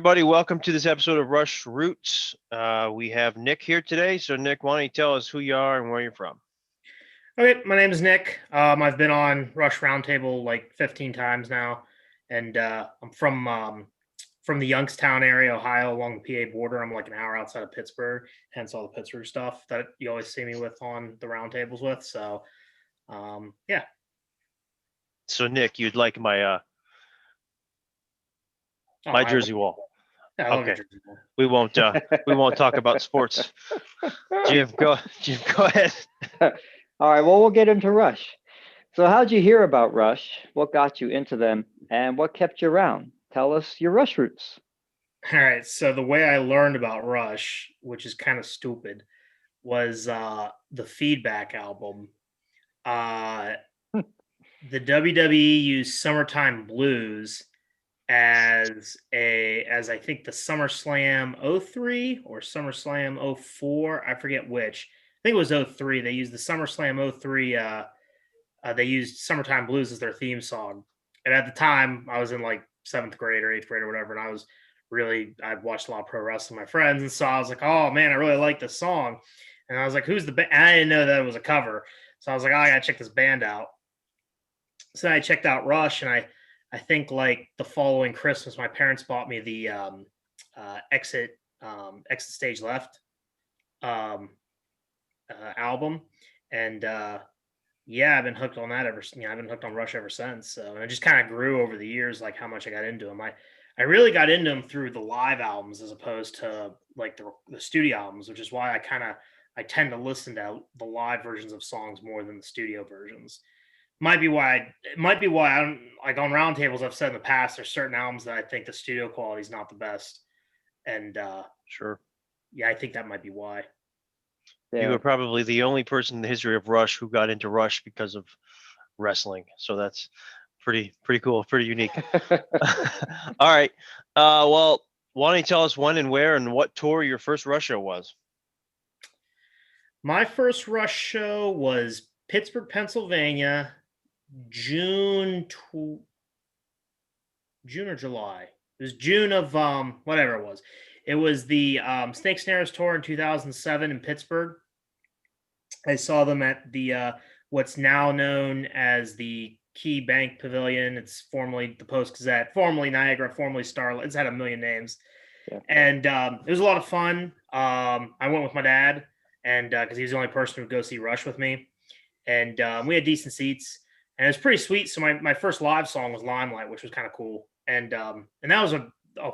everybody. Welcome to this episode of Rush Roots. We have Nick here today. So, Nick, why don't you tell us who you are and where you're from? Okay, my name is Nick. I've been on Rush Roundtable like 15 times now, and I'm from the Youngstown area, Ohio, along the PA border. I'm like an hour outside of Pittsburgh, hence all the Pittsburgh stuff that you always see me with on the roundtables with. So, yeah. So, Nick, you'd like my Oh, my jersey wall. I love your Okay. jersey wall. We won't talk about sports. Jim, go ahead. All right, well, we'll get into Rush. So how'd you hear about Rush? What got you into them? And what kept you around? Tell us your Rush roots. All right, so the way I learned about Rush, which is kind of stupid, was the Feedback album. The WWE used Summertime Blues as I think the SummerSlam 03 or SummerSlam 04. I forget which. I think it was 03. They used the SummerSlam 03. They used Summertime Blues as their theme song. And at the time, I was in like 7th grade or 8th grade or whatever. And I'd watched a lot of pro wrestling with my friends. And so I was like, oh man, I really like this song. And I was like, who's the band? I didn't know that it was a cover. So I was like, oh, I got to check this band out. So I checked out Rush, and I think like the following Christmas, my parents bought me the Exit Stage Left album, and yeah, I've been hooked on that I've been hooked on Rush ever since. So and it just kind of grew over the years, like how much I got into them. I really got into them through the live albums as opposed to like the studio albums, which is why I tend to listen to the live versions of songs more than the studio versions. Might be why I don't like on roundtables. I've said in the past, there's certain albums that I think the studio quality is not the best, and Sure. yeah, I think that might be why. You were probably the only person in the history of Rush who got into Rush because of wrestling. So that's pretty cool, pretty unique. All right. Well, why don't you tell us when and where and what tour your first Rush show was? My first Rush show was Pittsburgh, Pennsylvania, June or July. It was June of whatever it was. It was the Snakes and Arrows tour in 2007 in Pittsburgh. I saw them at the what's now known as the Key Bank Pavilion. It's formerly the Post Gazette, formerly Niagara, formerly Starlight. It's had a million names. Yeah. And it was a lot of fun. I went with my dad, and because he was the only person who would go see Rush with me. And we had decent seats, and it was pretty sweet. So my first live song was Limelight, which was kind of cool. And that was a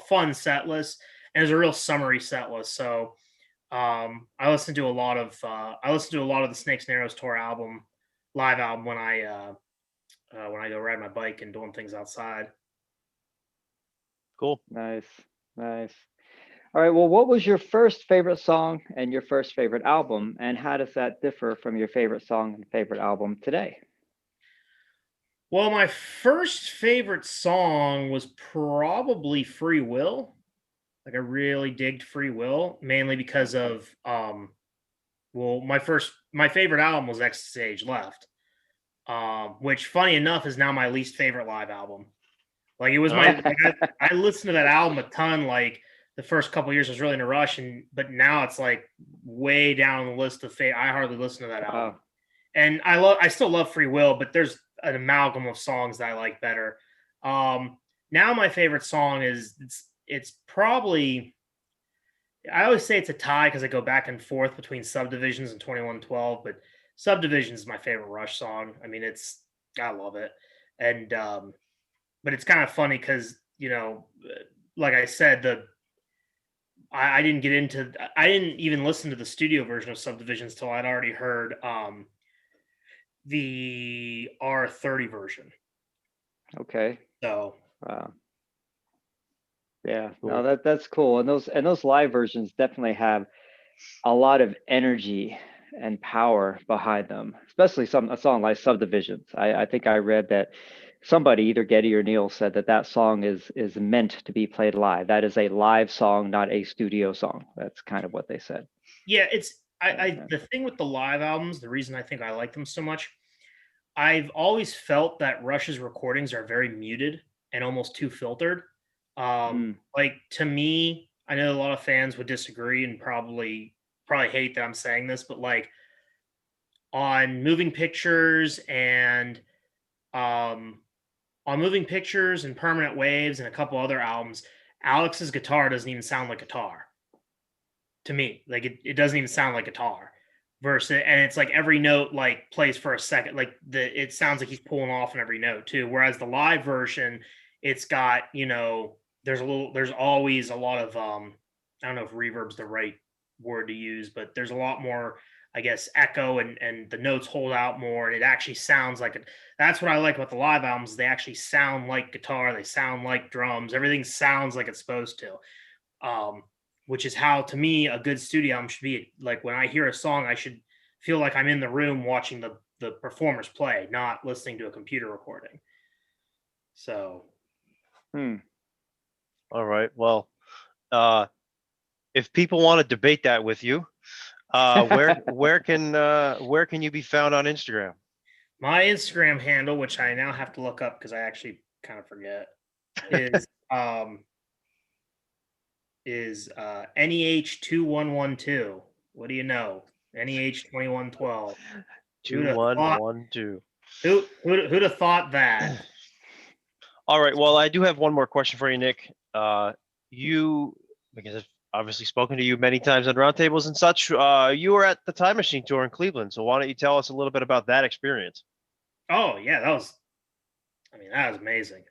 fun set list, and it was a real summery set list. So I listened to a lot of the Snakes and Arrows tour live album when I go ride my bike and doing things outside. Cool. Nice. All right, well, what was your first favorite song and your first favorite album, and how does that differ from your favorite song and favorite album today? Well, my first favorite song was probably Free Will. Like I really digged Free Will, mainly because of my favorite album was Exit Stage Left. Which funny enough is now my least favorite live album. Like it was I listened to that album a ton, like the first couple of years I was really into Rush, but now it's like way down the list of I hardly listen to that album. And I still love Free Will, but there's an amalgam of songs that I like better. Now my favorite song is it's probably, I always say it's a tie because I go back and forth between Subdivisions and 2112, but Subdivisions is my favorite Rush song. I mean, I love it. And but it's kind of funny because, like I said, I didn't even listen to the studio version of Subdivisions till I'd already heard the R30 version. Okay. So wow. Yeah, no, that's cool. And those live versions definitely have a lot of energy and power behind them, especially a song like Subdivisions. I think I read that somebody, either Getty or Neil, said that song is meant to be played live. That is a live song, not a studio song. That's kind of what they said. Yeah, the thing with the live albums, the reason I think I like them so much, I've always felt that Rush's recordings are very muted and almost too filtered. Like, to me, I know a lot of fans would disagree and probably hate that I'm saying this, but like on Moving Pictures and um on Moving Pictures and Permanent Waves and a couple other albums, Alex's guitar doesn't even sound like guitar to me. Like it doesn't even sound like guitar. Versus, and it's like every note like plays for a second. Like it sounds like he's pulling off on every note too. Whereas the live version, it's got, there's always a lot of I don't know if reverb's the right word to use, but there's a lot more, I guess, echo, and the notes hold out more, and it actually sounds like it. That's what I like about the live albums. They actually sound like guitar. They sound like drums. Everything sounds like it's supposed to. Which is how, to me, a good studio album should be. Like, when I hear a song, I should feel like I'm in the room watching the performers play, not listening to a computer recording. So. All right. Well, if people want to debate that with you, where can you be found on Instagram? My Instagram handle, which I now have to look up because I actually kind of forget, is NEH2112. What do you know? NEH2112. 2112. Who'd have thought that? All right. Well, I do have one more question for you, Nick. Because I've obviously spoken to you many times on roundtables and such. You were at the Time Machine tour in Cleveland, so why don't you tell us a little bit about that experience? Oh yeah, that was amazing.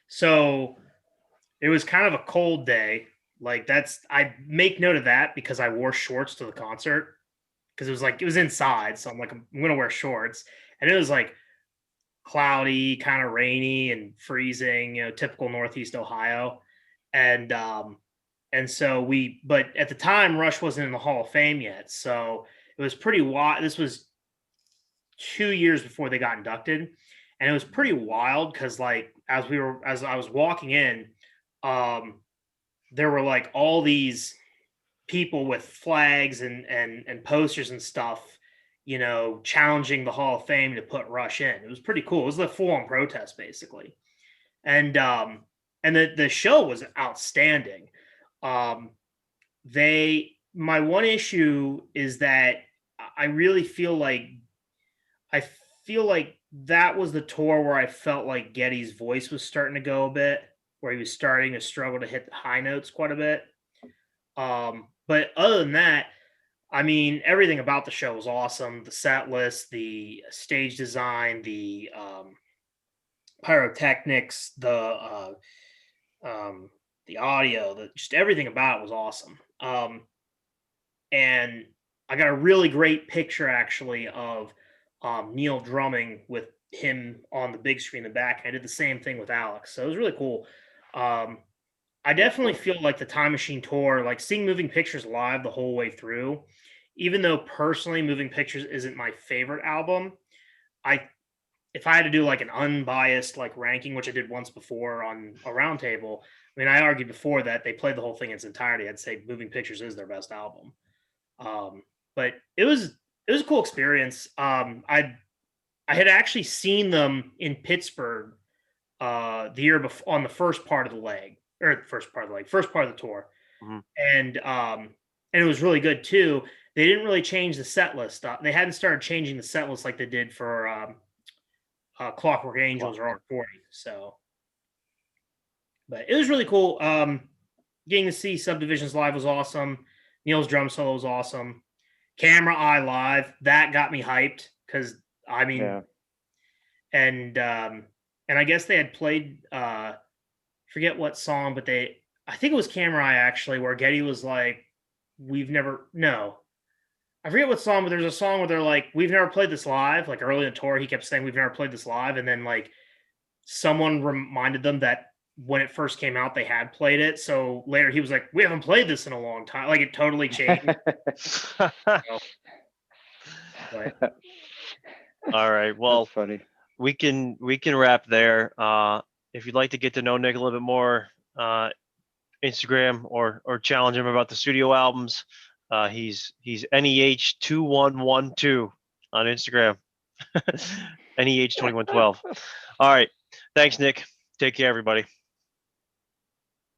So it was kind of a cold day. Like, I make note of that because I wore shorts to the concert because it was inside. So I'm like, I'm going to wear shorts. And it was like cloudy, kind of rainy and freezing, typical Northeast Ohio. And so but at the time, Rush wasn't in the Hall of Fame yet. So it was pretty wild. This was 2 years before they got inducted. And it was pretty wild because, like, as I was walking in, there were like all these people with flags and posters and stuff, challenging the Hall of Fame to put Rush in. It was pretty cool. It was a full-on protest, basically. And the show was outstanding. My one issue is that I really feel like that was the tour where I felt like Geddy's voice was starting to go a bit, where he was starting to struggle to hit the high notes quite a bit. But other than that, I mean, everything about the show was awesome. The set list, the stage design, the pyrotechnics, the audio, just everything about it was awesome. And I got a really great picture, actually, of Neil drumming with him on the big screen in the back. I did the same thing with Alex. So it was really cool. I definitely feel like the Time Machine tour, like seeing Moving Pictures live the whole way through, even though personally Moving Pictures isn't my favorite album, if I had to do like an unbiased like ranking, which I did once before on a roundtable, I mean, I argued before that they played the whole thing in its entirety. I'd say Moving Pictures is their best album. But it was a cool experience. I had actually seen them in Pittsburgh the year before on the first part of the first part of the tour. Mm-hmm. And it was really good too. They didn't really change the set list. They hadn't started changing the set list like they did for Clockwork Angels or R40. So, but it was really cool. Getting to see Subdivisions live was awesome. Neil's drum solo was awesome. Camera Eye live, that got me hyped because I mean, Yeah. and I guess they had played forget what song, but I think it was Camera Eye actually, where Geddy was like, I forget what song, but there's a song where they're like, we've never played this live. Like early in the tour, he kept saying, we've never played this live. And then like someone reminded them that when it first came out, they had played it. So later he was like, we haven't played this in a long time. Like it totally changed. All right. Well, that's funny. We can wrap there. If you'd like to get to know Nick a little bit more, Instagram or challenge him about the studio albums, he's NEH2112 on Instagram. NEH2112. All right. Thanks, Nick. Take care, everybody.